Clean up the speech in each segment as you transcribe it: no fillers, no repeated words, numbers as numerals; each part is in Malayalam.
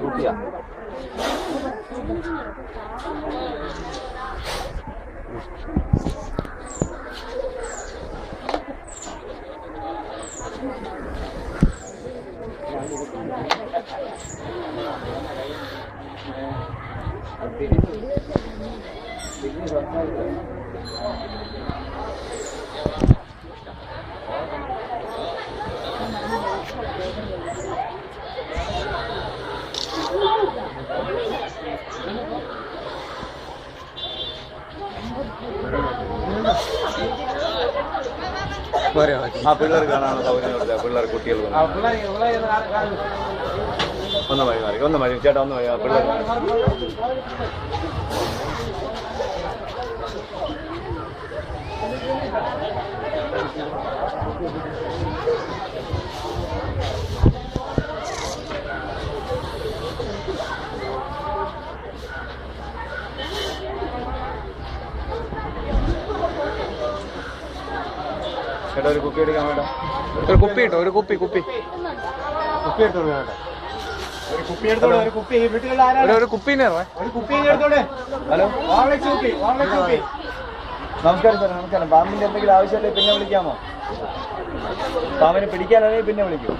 കുട്ടിയാ ആ പിള്ളേർ കാണാനുള്ള സൗകര്യം കൊടുക്കുക. പിള്ളേർ കുട്ടികൾ ഒന്ന് മതി ചേട്ടാ ഒന്ന് മതി പിള്ളേർ ചേട്ടാ ഒരു കുപ്പി എടുക്കാൻ വേണ്ട ഒരു കുപ്പി ഇട്ടോ ഒരു കുപ്പി കുപ്പി കുപ്പി എടുത്തോളൂ ചേട്ടാ ഒരു കുപ്പി എടുത്തോളൂ ഒരു കുപ്പി വീട്ടിലുള്ള ഒരു കുപ്പീനെ ഒരു കുപ്പി എടുത്തോളൂ ഹലോ കുപ്പി നമസ്കാരം സാർ നമസ്കാരം പാമ്പിന്റെ എന്തെങ്കിലും ആവശ്യമുണ്ടെങ്കിൽ പിന്നെ വിളിക്കാമോ പാമ്പിനെ പിടിക്കാനാണെങ്കിൽ പിന്നെ വിളിക്കും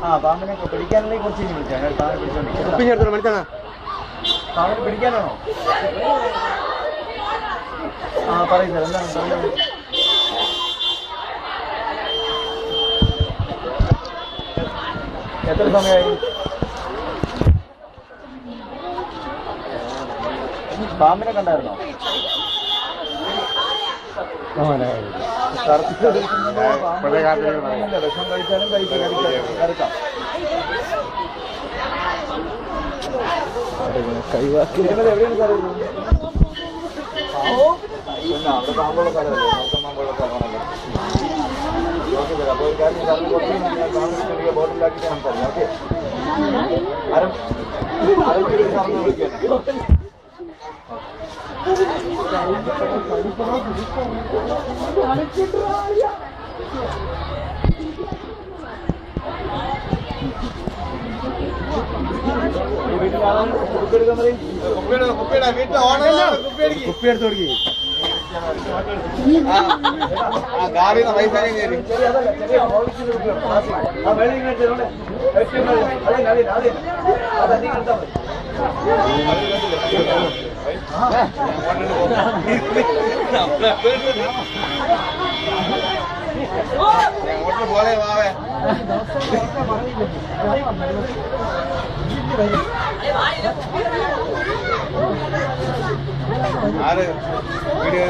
ആ പാമ്പിനെ പിടിക്കാനാണെങ്കിൽ കുറച്ച് കഴിഞ്ഞ് വിളിക്കാം ഞാൻ പാമ്പിനെ പിടിച്ചോണ്ടിരിക്കാം പാമ്പിനെ പിടിക്കാനാണോ ആ പറയും സാർ എന്താണ് പറയുന്നത് എത്ര സമയമായി പാമ്പിനെ കണ്ടായിരുന്നോ വിഷം കഴിച്ചാലും കരുക്കാം എവിടെയാണ് സാർ പിന്നെ അവിടെ പാമ്പുള്ള സ്ഥലമല്ലേ മൊത്തം പാമ്പുള്ള സ്ഥലമാണല്ലോ ഓക്കെ സാർ അപ്പോൾ ഒരു കാര്യം സാറിന് കുറച്ച് ബോട്ടിലാക്കിയിട്ട് സംസാരിക്കാം ഓക്കെ സാറിന് വിളിക്കാം കുപ്പി എടുത്ത് കൊടുക്കി ഗാഡിന്ന് പൈസ കയറി പോലെ വാവേ ആര് വീഡിയോ